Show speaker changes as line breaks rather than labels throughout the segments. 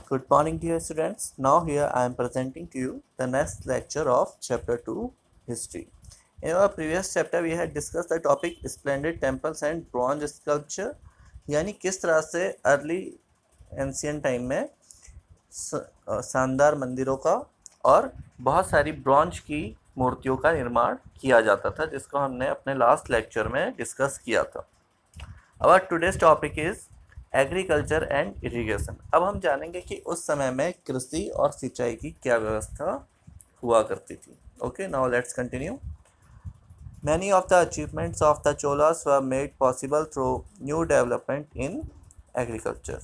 Good morning, dear students. Now here I am presenting to you the next lecture of Chapter 2 History. In our previous chapter we had discussed the topic Splendid Temples and Bronze Sculpture, यानी किस तरह से early ancient time में शानदार मंदिरों का और बहुत सारी ब्रॉन्ज की मूर्तियों का निर्माण किया जाता था, जिसको हमने अपने लास्ट लेक्चर में डिस्कस किया था. Our today's topic is agriculture and irrigation. अब हम जानेंगे कि उस समय में कृषि और सिंचाई की क्या व्यवस्था हुआ करती थी. Okay, now let's continue. Many of the achievements of the Cholas were made possible through new development in agriculture.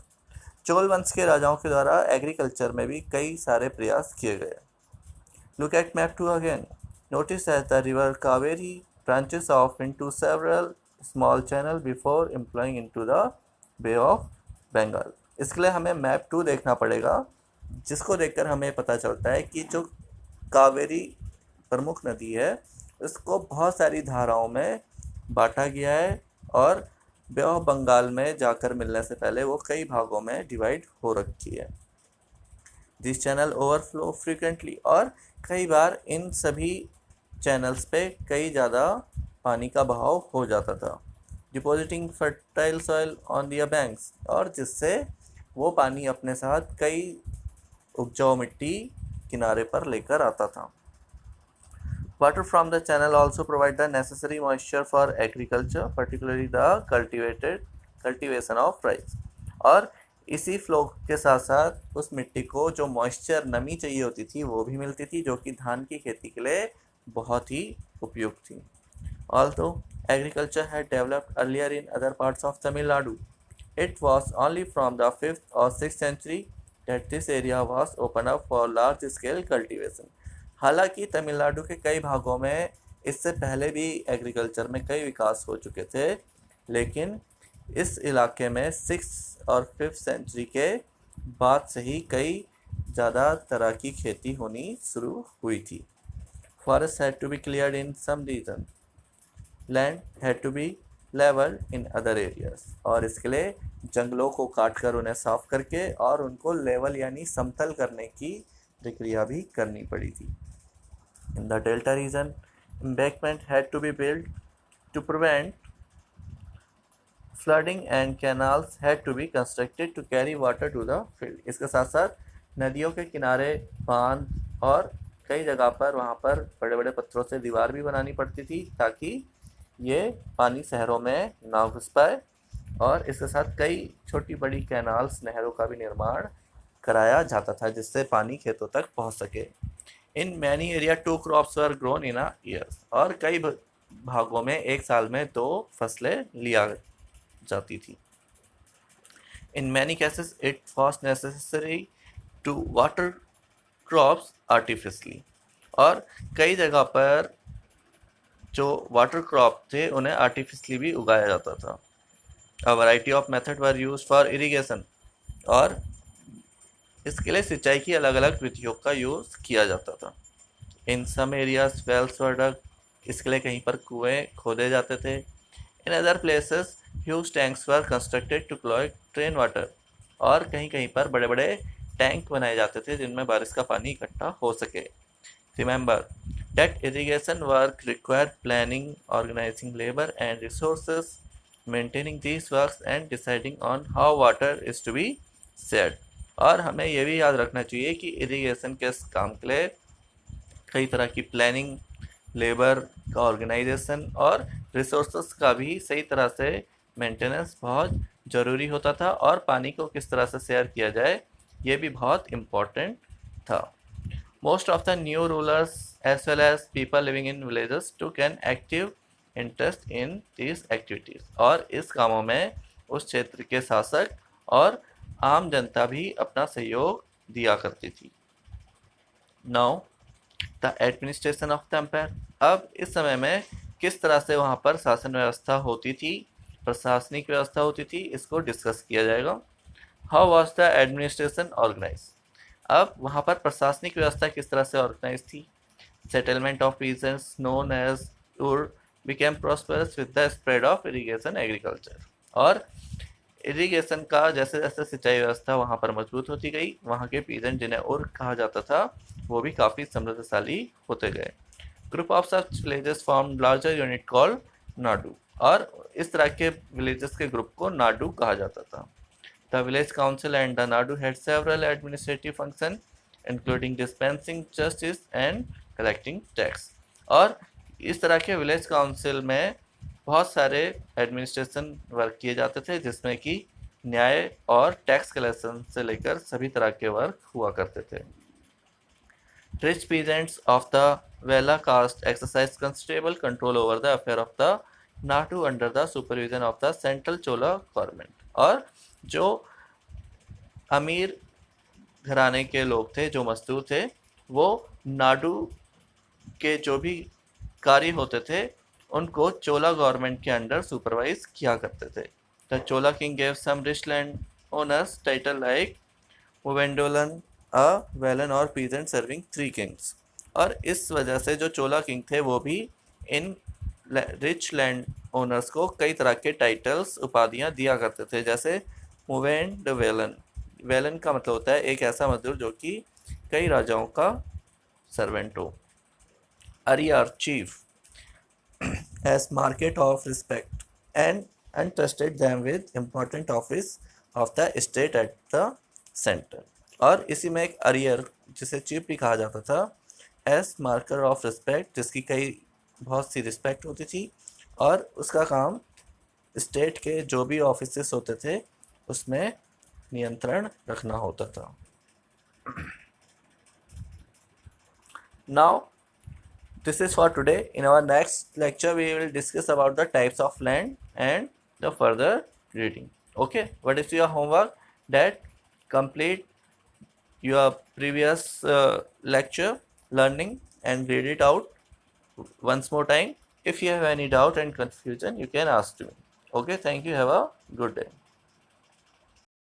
Chola वंश के राजाओं के द्वारा एग्रीकल्चर में भी कई सारे प्रयास किए गए. Look at map 2 again. Notice that the river Kaveri branches off into several small channels before employing into the bay of Bengal. इसके लिए हमें मैप 2 देखना पड़ेगा, जिसको देखकर हमें पता चलता है कि जो कावेरी प्रमुख नदी है इसको बहुत सारी धाराओं में बांटा गया है और बे ऑफ बंगाल में जाकर मिलने से पहले वो कई भागों में डिवाइड हो रखी है. दिस चैनल ओवरफ्लो फ्रीक्वेंटली, और कई बार इन सभी चैनल्स पे कई ज़्यादा पानी का बहाव हो जाता था. Depositing fertile soil on their banks, और जिससे वो पानी अपने साथ कई उपजाऊ मिट्टी किनारे पर लेकर आता था. Water from the channel also provide the necessary moisture for agriculture, particularly the cultivation of rice. और इसी फ्लो के साथ साथ उस मिट्टी को जो मॉइस्चर, नमी चाहिए होती थी, वो भी मिलती थी, जो कि धान की खेती के लिए बहुत ही उपयुक्त थी. Although agriculture had developed earlier in other parts of Tamil Nadu, it was only from the 5th or 6th century that this area was opened up for large-scale cultivation. हालांकि तमिलनाडु के कई भागों में इससे पहले भी एग्रीकल्चर में कई विकास हो चुके थे, लेकिन इस इलाके में 6th और 5th सेंचुरी के बाद से ही कई ज़्यादा तरह की खेती होनी शुरू हुई थी. Forests had to be cleared in some regions. Land had to be level in other areas, और इसके लिए जंगलों को काटकर उन्हें साफ करके और उनको लेवल यानी समतल करने की प्रक्रिया भी करनी पड़ी थी. In the delta region embankment had to be build to prevent flooding and canals had to be constructed to carry water to the field. इसके साथ साथ नदियों के किनारे बांध और कई जगह पर वहाँ पर बड़े बड़े पत्थरों से दीवार भी बनानी पड़ती थी ताकि ये पानी शहरों में ना घुस पाए, और इसके साथ कई छोटी बड़ी कैनाल्स, नहरों का भी निर्माण कराया जाता था जिससे पानी खेतों तक पहुंच सके. In many area 2 crops were grown in a year, और कई भागों में एक साल में 2 फसलें लिया जाती थी. In many cases it was necessary to water crops artificially, और कई जगह पर जो वाटर क्रॉप थे उन्हें आर्टिफिशियली भी उगाया जाता था. A variety of method were used for irrigation, और इसके लिए सिंचाई की अलग अलग विधियों का यूज़ किया जाता था. इन सम एरियाज वेल्स वर डग, इसके लिए कहीं पर कुएं खोदे जाते थे. In other places huge tanks were constructed to collect rain water, और कहीं कहीं पर बड़े बड़े टैंक बनाए जाते थे जिनमें बारिश का पानी इकट्ठा हो सके. Remember that irrigation work required planning, organizing labor and resources, maintaining these works and deciding on how water is to be shared. और हमें यह भी याद रखना चाहिए कि इरिगेशन के काम के लिए कई तरह की प्लानिंग, लेबर का ऑर्गेनाइजेशन और रिसोर्सेस का भी सही तरह से मेंटेनेंस बहुत ज़रूरी होता था, और पानी को किस तरह से शेयर किया जाए ये भी बहुत इम्पोर्टेंट था. Most of the new rulers as well as people living in villages took an active interest in these activities. और इस कामों में उस क्षेत्र के शासक और आम जनता भी अपना सहयोग दिया करती थी. Now the administration of the empire. अब इस समय में किस तरह से वहाँ पर शासन व्यवस्था होती थी, प्रशासनिक व्यवस्था होती थी, इसको डिस्कस किया जाएगा. How was the administration organized? अब वहाँ पर प्रशासनिक व्यवस्था किस तरह से ऑर्गेनाइज थी. Settlement of regions known as tour became prosperous with the spread of irrigation agriculture, और इरिगेशन का जैसे जैसे सिंचाई व्यवस्था वहाँ पर मजबूत होती गई, वहाँ के पीजेंट जिन्हें उर कहा जाता था वो भी काफ़ी समृद्धशाली होते गए। Group of such villages form larger unit called Nadu, और इस तरह के विलेजेस के ग्रुप को नाडू कहा जाता था। The village council and the Nadu had several administrative function including dispensing justice and collecting tax. और इस तरह के विलेज काउंसिल में बहुत सारे एडमिनिस्ट्रेशन वर्क किए जाते थे, जिसमें कि न्याय और टैक्स कलेक्शन से लेकर सभी तरह के वर्क हुआ करते थे। Rich peasants of the Vela caste exercised considerable control over the affair of the Nadu under the supervision of the central Chola government। और जो अमीर घराने के लोग थे, जो मजदूर थे, वो नाडू के जो भी कार्य होते थे उनको चोला गवर्नमेंट के अंडर सुपरवाइज किया करते थे। The Chola king gave some rich land owners title like Muvendavelan a Velan or peasant serving 3 Kings. और इस वजह से जो चोला किंग थे वो भी इन रिच लैंड ओनर्स को कई तरह के टाइटल्स उपाधियां दिया करते थे, जैसे मुवेंड वेलन। वेलन का मतलब होता है एक ऐसा मजदूर जो कि कई राजाओं का सर्वेंट हो। Ariar chief as market of respect and entrusted them with important office of the state at the center। और इसी में एक अरियर जिसे चीफ भी कहा जाता था एस मार्कर ऑफ रिस्पेक्ट, जिसकी कई बहुत सी रिस्पेक्ट होती थी, और उसका काम स्टेट के जो भी ऑफिसेस होते थे उसमें नियंत्रण रखना होता था। Now this is for today. In our next lecture we will discuss about the types of land and the further reading. Okay, what is your homework? That complete your previous lecture learning and read it out once more time. If you have any doubt and confusion, you can ask me. Okay, thank you. Have a good day.